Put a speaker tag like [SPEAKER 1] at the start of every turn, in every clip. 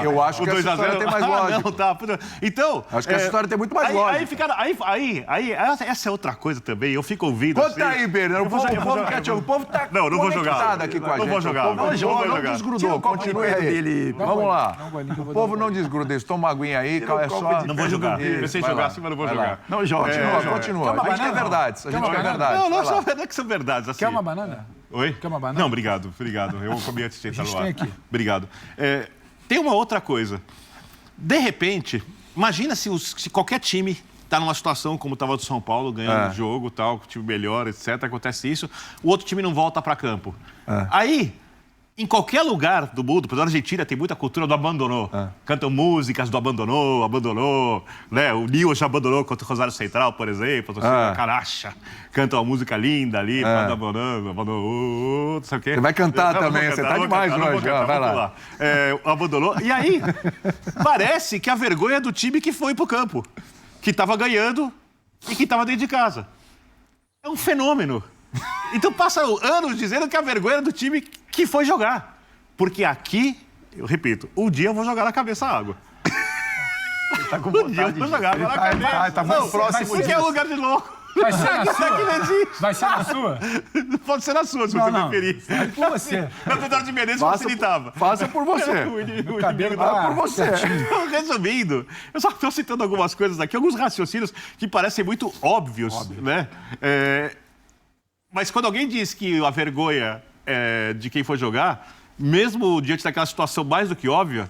[SPEAKER 1] Eu acho que essa história tem mais lógica.
[SPEAKER 2] Não, tá. Então...
[SPEAKER 1] Acho que essa história tem muito mais lógica.
[SPEAKER 2] Essa é outra coisa também. Eu fico ouvindo
[SPEAKER 1] Conta aí, Bernardo. O povo tá conectado aqui com a gente.
[SPEAKER 2] Não vou jogar.
[SPEAKER 1] O povo não desgrudou. Continue aí. Vamos lá. O povo não desgruda. Eles tomam uma aguinha aí. É só...
[SPEAKER 2] Não vou jogar. Pensei em jogar assim, mas não vou jogar.
[SPEAKER 1] Não, joga. Continua. A gente quer verdades.
[SPEAKER 2] Não, só verdade que são verdades. Assim.
[SPEAKER 3] Quer uma banana?
[SPEAKER 2] Oi?
[SPEAKER 3] Quer uma banana?
[SPEAKER 2] Não, obrigado. Eu comi antes de entrar no ar.
[SPEAKER 3] tem aqui.
[SPEAKER 2] Obrigado. Tem uma outra coisa. De repente, imagina se qualquer time está numa situação como estava do São Paulo, ganhando o jogo, tal, o time melhor, etc. Acontece isso, o outro time não volta para campo. Aí, em qualquer lugar do mundo, por exemplo, na Argentina tem muita cultura do abandonou. Cantam músicas do abandonou, né? O Nil já abandonou contra o Rosário Central, por exemplo, Caracha. Cantam uma música linda ali, abandonou, não sei o quê.
[SPEAKER 1] Você vai cantar também, você tá demais hoje, vai lá.
[SPEAKER 2] Abandonou. E aí, parece que a vergonha é do time que foi pro campo, que estava ganhando e que estava dentro de casa. É um fenômeno. Então passa anos dizendo que a vergonha é do time que foi jogar. Porque aqui, eu repito, um dia eu vou jogar na cabeça a água.
[SPEAKER 1] Tá com vontade.
[SPEAKER 2] Um dia eu vou jogar água na cabeça.
[SPEAKER 1] Tá muito próximo
[SPEAKER 2] porque é um lugar de louco.
[SPEAKER 3] Vai ser na
[SPEAKER 2] Isso aqui não
[SPEAKER 3] sua?
[SPEAKER 2] existe.
[SPEAKER 3] Vai ser na sua?
[SPEAKER 2] Pode ser na sua, se
[SPEAKER 3] Não,
[SPEAKER 2] você
[SPEAKER 3] não.
[SPEAKER 2] preferir.
[SPEAKER 3] Vai por você.
[SPEAKER 2] Na Tentadora de Menezes facilitava.
[SPEAKER 1] Faça por você.
[SPEAKER 3] O cabelo tá
[SPEAKER 1] por você.
[SPEAKER 2] Resumindo, eu só estou citando algumas coisas aqui, alguns raciocínios que parecem muito óbvios, né? Mas quando alguém diz que a vergonha é de quem foi jogar, mesmo diante daquela situação mais do que óbvia,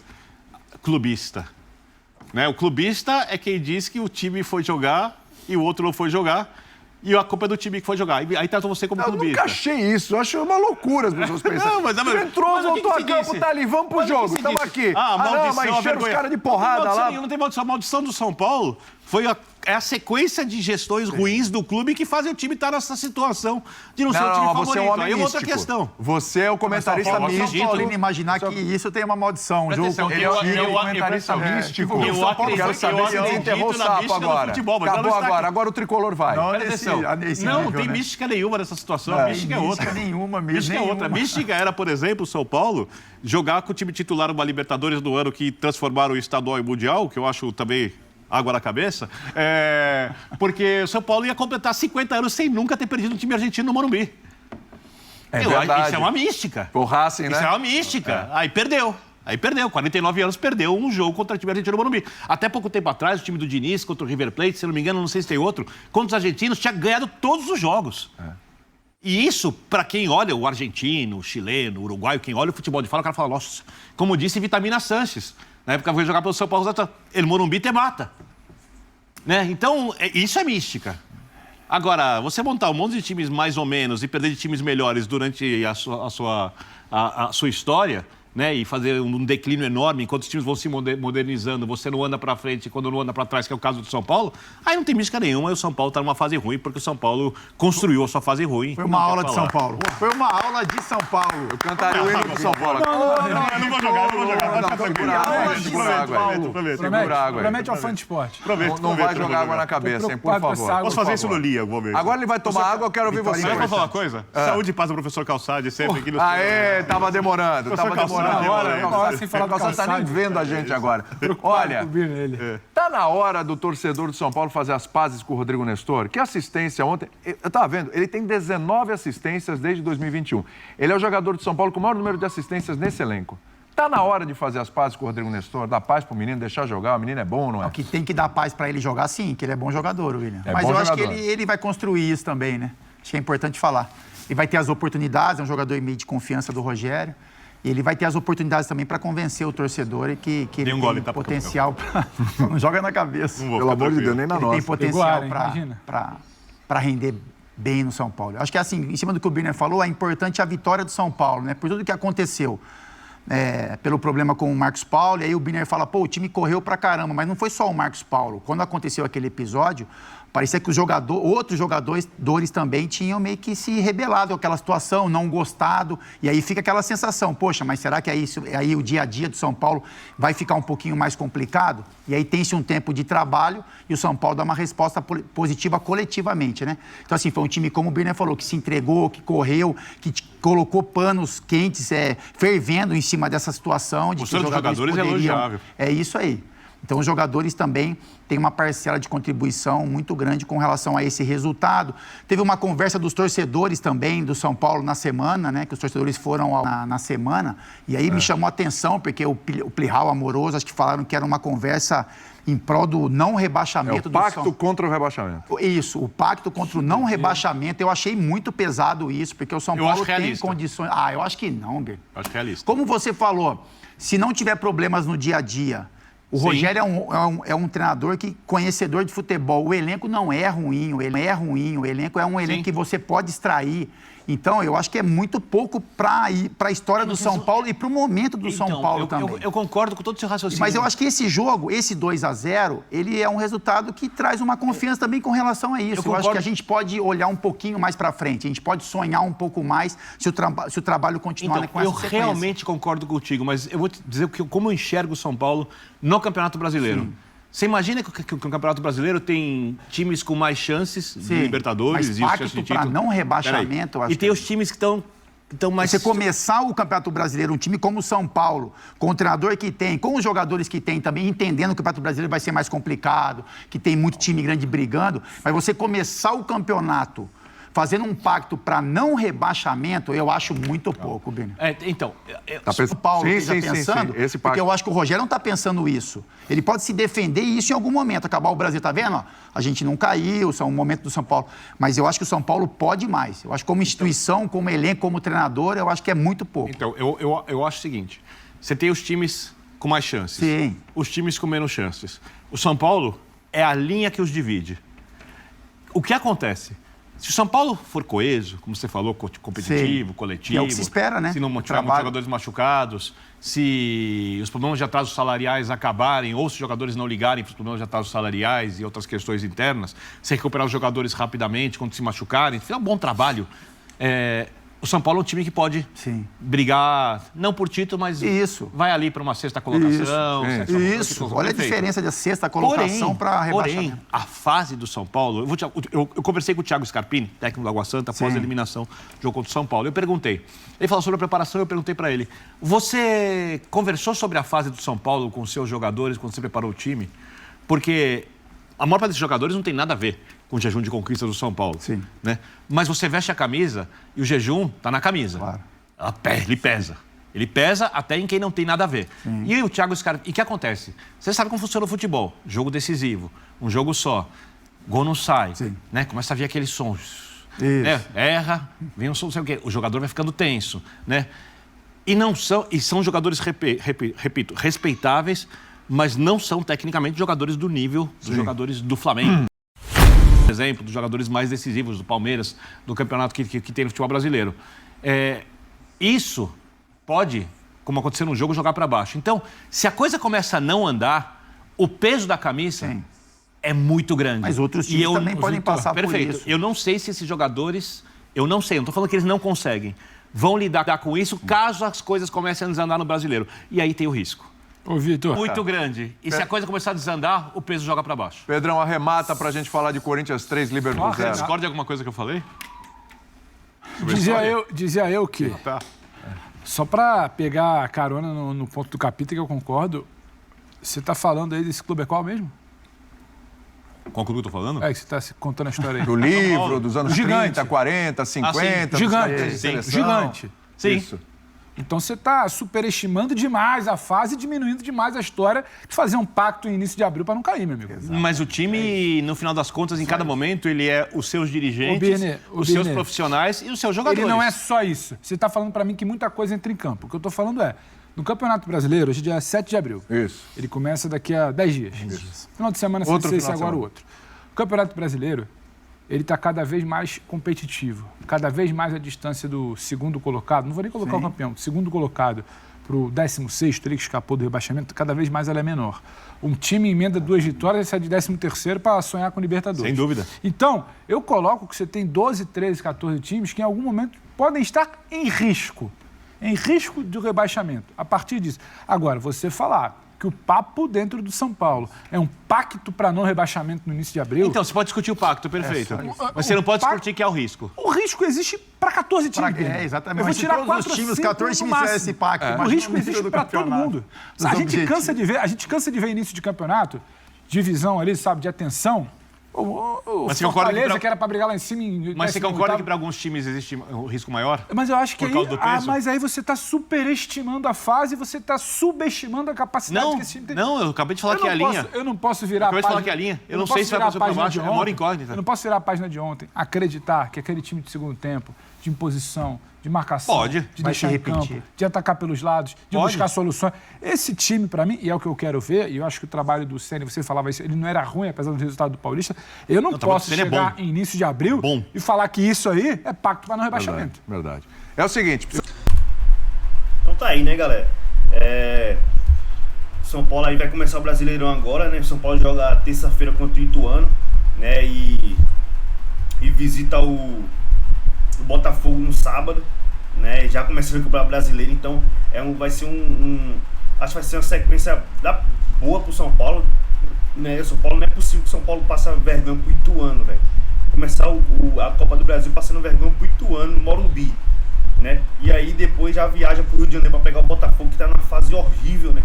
[SPEAKER 2] clubista. Né? O clubista é quem diz que o time foi jogar e o outro não foi jogar, e a culpa é do time que foi jogar. Aí tá você como clubista.
[SPEAKER 1] Eu nunca achei isso. Eu acho uma loucura as pessoas pensarem.
[SPEAKER 2] Não, mas
[SPEAKER 1] entrou, voltou a campo, tá ali, vamos pro jogo, estamos aqui. Mas encheram os caras de porrada lá.
[SPEAKER 2] Não tem maldição. A maldição do São Paulo foi a sequência de gestões ruins do clube que fazem o time estar nessa situação de não ser o time favorito.
[SPEAKER 1] Você é um homem
[SPEAKER 2] aí é outra
[SPEAKER 1] místico.
[SPEAKER 2] questão.
[SPEAKER 1] Você é o comentarista místico.
[SPEAKER 4] São Paulino imaginar que isso tem uma maldição.
[SPEAKER 2] Ele
[SPEAKER 1] é o comentarista místico.
[SPEAKER 2] Eu
[SPEAKER 1] quero saber se ele enterrou o sapo agora. Acabou agora. Agora o tricolor vai.
[SPEAKER 2] Não tem mística nenhuma nessa situação. Mística é outra. Mística é outra. Mística era, por exemplo, o São Paulo jogar com o time titular uma Libertadores do ano que transformaram o estadual em mundial, que eu acho também água na cabeça, porque o São Paulo ia completar 50 anos sem nunca ter perdido um time argentino no Morumbi. Isso é uma mística.
[SPEAKER 1] O Racing, né?
[SPEAKER 2] Isso é uma mística. Aí perdeu, 49 anos, perdeu um jogo contra o time argentino no Morumbi. Até pouco tempo atrás, o time do Diniz contra o River Plate, se não me engano, não sei se tem outro, contra os argentinos, tinha ganhado todos os jogos. E isso, para quem olha o argentino, o chileno, o uruguaio, quem olha o futebol de fora, o cara fala, nossa, como disse Vitamina Sanches, na época foi jogar pelo São Paulo, ele Morumbi te mata. Né? Então, isso é mística. Agora, você montar um monte de times mais ou menos e perder de times melhores durante a sua história, né, e fazer um declínio enorme enquanto os times vão se modernizando, você não anda para frente quando não anda para trás, que é o caso do São Paulo, aí não tem mística nenhuma, e o São Paulo está numa fase ruim, porque o São Paulo construiu a sua fase ruim.
[SPEAKER 4] Foi uma aula de São Paulo. Foi uma aula de São Paulo.
[SPEAKER 1] Eu cantaria o hino do São Paulo.
[SPEAKER 2] Eu não vou jogar.
[SPEAKER 3] Promete ao fã de esporte.
[SPEAKER 1] Não vai jogar água na cabeça, hein, por favor.
[SPEAKER 2] Posso fazer isso no Lia alguma vez?
[SPEAKER 1] Agora ele vai tomar água, eu quero ouvir você.
[SPEAKER 2] Você vai falar uma coisa? Saúde e paz ao professor Calçade, sempre aqui no...
[SPEAKER 1] Tava demorando. O Calçado tá nem vendo a gente agora. Olha, tá na hora do torcedor do São Paulo fazer as pazes com o Rodrigo Nestor. Que assistência ontem... Eu tava vendo, ele tem 19 assistências desde 2021. Ele é o jogador do São Paulo com o maior número de assistências nesse elenco. Tá na hora de fazer as pazes com o Rodrigo Nestor, dar paz pro menino, deixar jogar. O menino é bom, não é?
[SPEAKER 4] O que tem que dar paz pra ele jogar, sim, que ele é bom jogador, William. Mas eu acho que ele vai construir isso também, né? Acho que é importante falar. Ele vai ter as oportunidades, é um jogador meio de confiança do Rogério. Ele vai ter as oportunidades também para convencer o torcedor e que ele tem potencial para... Não joga na cabeça.
[SPEAKER 1] Pelo amor de Deus, nem na nossa.
[SPEAKER 4] Ele tem potencial para render bem no São Paulo. Eu acho que, assim, em cima do que o Birner falou, é importante a vitória do São Paulo, né? Por tudo que aconteceu. Pelo problema com o Marcos Paulo, e aí o Birner fala, o time correu pra caramba, mas não foi só o Marcos Paulo. Quando aconteceu aquele episódio, parecia que outros jogadores também tinham meio que se rebelado com aquela situação, não gostado, e aí fica aquela sensação, poxa, mas será que aí o dia a dia do São Paulo vai ficar um pouquinho mais complicado? E aí tem-se um tempo de trabalho e o São Paulo dá uma resposta positiva coletivamente, né? Então, assim, foi um time, como o Birner falou, que se entregou, que correu, que colocou panos quentes, fervendo em cima dessa situação de que os jogadores poderiam...
[SPEAKER 2] é elogiável.
[SPEAKER 4] É isso aí. Então, os jogadores também têm uma parcela de contribuição muito grande com relação a esse resultado. Teve uma conversa dos torcedores também do São Paulo na semana, né? Que os torcedores foram na semana. E aí me chamou a atenção, porque o Plihal, Amoroso, acho que falaram que era uma conversa em prol do não rebaixamento do São Paulo.
[SPEAKER 1] O pacto contra o rebaixamento.
[SPEAKER 4] Isso, o pacto contra o não rebaixamento. Eu achei muito pesado isso, porque o São Paulo tem condições... eu acho que não, Ber.
[SPEAKER 2] Acho realista.
[SPEAKER 4] Como você falou, se não tiver problemas no dia a dia... O Rogério é um treinador conhecedor de futebol. O elenco não é ruim, o elenco é um elenco que você pode extrair. Então, eu acho que é muito pouco para a história do São Paulo e para o momento do São Paulo também.
[SPEAKER 2] Eu concordo com todo o seu raciocínio.
[SPEAKER 4] Mas eu acho que esse jogo, esse 2-0, ele é um resultado que traz uma confiança também com relação a isso. Eu acho que a gente pode olhar um pouquinho mais para frente, a gente pode sonhar um pouco mais se o trabalho continuar com essa sequência.
[SPEAKER 2] Eu realmente concordo contigo, mas eu vou te dizer como eu enxergo o São Paulo no Campeonato Brasileiro.
[SPEAKER 1] Sim.
[SPEAKER 2] Você imagina que o Campeonato Brasileiro tem times com mais chances de Libertadores
[SPEAKER 4] mas
[SPEAKER 2] e
[SPEAKER 4] pacto para não rebaixamento, eu acho
[SPEAKER 2] e tem os times que estão mais...
[SPEAKER 4] Você começar o Campeonato Brasileiro, um time como o São Paulo, com o treinador que tem, com os jogadores que tem também, entendendo que o Campeonato Brasileiro vai ser mais complicado, que tem muito time grande brigando, mas você começar o campeonato fazendo um pacto para não rebaixamento, eu acho muito pouco, Beni.
[SPEAKER 1] O
[SPEAKER 4] Paulo esteja pensando, porque eu acho que o Rogério não está pensando isso. Ele pode se defender isso em algum momento, acabar o Brasil, tá vendo? A gente não caiu, é um momento do São Paulo. Mas eu acho que o São Paulo pode mais. Eu acho que como instituição, como elenco, como treinador, eu acho que é muito pouco.
[SPEAKER 2] Então, eu acho o seguinte, você tem os times com mais chances,
[SPEAKER 4] Sim.
[SPEAKER 2] Os times com menos chances. O São Paulo é a linha que os divide. O que acontece? Se o São Paulo for coeso, como você falou, competitivo, coletivo...
[SPEAKER 4] É o que se espera, né?
[SPEAKER 2] Se não tiver muitos jogadores machucados, se os problemas de atrasos salariais acabarem, ou se os jogadores não ligarem para os problemas de atrasos salariais e outras questões internas, se recuperar os jogadores rapidamente quando se machucarem, se fizer um bom trabalho... O São Paulo é um time que pode brigar, não por título, mas vai ali para uma sexta colocação.
[SPEAKER 4] Isso. Olha a diferença da sexta colocação para rebaixamento.
[SPEAKER 2] Porém, a fase do São Paulo... Eu conversei com o Thiago Scarpini, técnico do Água Santa, após a eliminação do jogo contra o São Paulo. Eu perguntei. Ele falou sobre a preparação, eu perguntei para ele. Você conversou sobre a fase do São Paulo com os seus jogadores quando você preparou o time? Porque a maior parte desses jogadores não tem nada a ver com o jejum de conquista do São Paulo.
[SPEAKER 4] Sim.
[SPEAKER 2] Né? Mas você veste a camisa e o jejum está na camisa.
[SPEAKER 4] Claro.
[SPEAKER 2] Ele pesa. Ele pesa até em quem não tem nada a ver. Sim. E o Thiago Scarpini... E o que acontece? Você sabe como funciona o futebol. Jogo decisivo. Um jogo só. Gol não sai. Né? Começa a vir aqueles sons. Né? Erra, vem um som, não sei o quê. O jogador vai ficando tenso. Né? E são jogadores, repito, respeitáveis, mas não são tecnicamente jogadores do nível dos jogadores do Flamengo. Por exemplo, dos jogadores mais decisivos do Palmeiras, do campeonato que tem no futebol brasileiro. Isso pode, como aconteceu no jogo, jogar para baixo. Então, se a coisa começa a não andar, o peso da camisa é muito grande.
[SPEAKER 4] Mas outros times também podem passar por isso.
[SPEAKER 2] Eu não sei se esses jogadores... Eu não estou falando que eles não conseguem. Vão lidar com isso caso as coisas comecem a desandar no brasileiro. E aí tem o risco.
[SPEAKER 3] Ô, Vitor.
[SPEAKER 2] Muito grande. E se a coisa começar a desandar, o peso joga para baixo.
[SPEAKER 1] Pedrão, arremata pra gente falar de Corinthians 3, Liverpool 0.
[SPEAKER 2] Discorda de alguma coisa que eu falei?
[SPEAKER 3] Dizia eu que... Só para pegar a carona no ponto do capítulo que eu concordo, você tá falando aí desse clube é qual mesmo?
[SPEAKER 2] Qual clube eu tô falando?
[SPEAKER 3] Que você tá contando a história aí.
[SPEAKER 1] Do livro, dos anos 30, 40, 50...
[SPEAKER 3] Gigante.
[SPEAKER 2] Sim.
[SPEAKER 1] Isso.
[SPEAKER 3] Então você está superestimando demais a fase e diminuindo demais a história de fazer um pacto no início de abril para não cair, meu amigo.
[SPEAKER 2] Exato. Mas o time, no final das contas, em cada momento, ele é os seus dirigentes, os seus profissionais e os seus jogadores.
[SPEAKER 3] Ele não é só isso. Você está falando para mim que muita coisa entra em campo. O que eu estou falando é, no Campeonato Brasileiro, hoje é dia 7 de abril.
[SPEAKER 1] Isso.
[SPEAKER 3] Ele começa daqui a 10 dias. Isso. Final de semana, sem ser esse agora o outro. O Campeonato Brasileiro, ele está cada vez mais competitivo, cada vez mais à distância do segundo colocado, não vou nem colocar o campeão, segundo colocado o 16º, ele que escapou do rebaixamento, cada vez mais ela é menor. Um time emenda 2 vitórias e sai de 13º para sonhar com o Libertadores.
[SPEAKER 2] Sem dúvida.
[SPEAKER 3] Então, eu coloco que você tem 12, 13, 14 times que em algum momento podem estar em risco de rebaixamento. A partir disso. Agora, você falar que o papo dentro do São Paulo é um pacto para não rebaixamento no início de abril...
[SPEAKER 2] Então, você pode discutir o pacto, perfeito. Mas você não pode discutir que é o risco.
[SPEAKER 3] O risco existe para 14 times.
[SPEAKER 4] Exatamente.
[SPEAKER 3] Eu vou tirar
[SPEAKER 4] todos
[SPEAKER 3] 4
[SPEAKER 4] os times,
[SPEAKER 3] 5
[SPEAKER 4] 14 times
[SPEAKER 3] no
[SPEAKER 4] fizeram esse pacto.
[SPEAKER 3] O risco existe para todo mundo. A gente cansa de ver início de campeonato, divisão ali, sabe, de atenção...
[SPEAKER 2] Mas
[SPEAKER 3] Fortaleza, que era para brigar lá em cima...
[SPEAKER 2] Mas você concorda que para alguns times existe um risco maior?
[SPEAKER 3] Mas eu acho que
[SPEAKER 2] mas
[SPEAKER 3] aí você está superestimando a fase e você está subestimando a capacidade que esse time tem.
[SPEAKER 2] Não, eu acabei de falar que é a linha.
[SPEAKER 3] Eu não posso virar a página...
[SPEAKER 2] falar que é a linha. Eu não sei se vai passar para baixo, é uma incógnita.
[SPEAKER 3] Eu não posso virar a página de ontem, acreditar que aquele time de segundo tempo, de imposição, de marcação, de deixar em campo, de atacar pelos lados, de buscar soluções. Esse time, para mim, e é o que eu quero ver, e eu acho que o trabalho do Ceni, você falava isso, ele não era ruim, apesar do resultado do Paulista, eu não posso chegar em início de abril e falar que isso aí é pacto para não rebaixamento.
[SPEAKER 1] Verdade. É o seguinte...
[SPEAKER 5] Então tá aí, né, galera? São Paulo aí vai começar o Brasileirão agora, né? São Paulo joga terça-feira contra o Ituano, né? E visita o Botafogo no sábado, né? Já começou o Campeonato Brasileiro, então vai ser acho que vai ser uma sequência boa pro São Paulo, né? O São Paulo não é possível que o São Paulo passe vergonha pro Ituano, velho. Começar a Copa do Brasil passando vergonha pro Ituano no Morumbi, né? E aí depois já viaja pro Rio de Janeiro pra pegar o Botafogo, que tá numa fase horrível, né?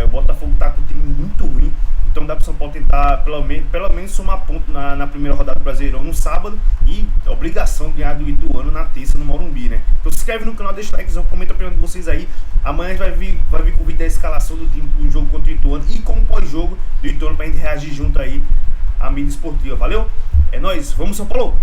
[SPEAKER 5] O Botafogo tá com um time muito ruim. Então dá pro São Paulo tentar pelo menos somar ponto na primeira rodada do Brasileirão no sábado e a obrigação de ganhar do Ituano na terça no Morumbi, né? Então se inscreve no canal, deixa o likezão, comenta a opinião de vocês aí. Amanhã a gente vai vir com o vídeo da escalação do time pro jogo contra o Ituano e com o pós-jogo do Ituano pra gente reagir junto aí à mídia esportiva. Valeu? É nóis, vamos São Paulo!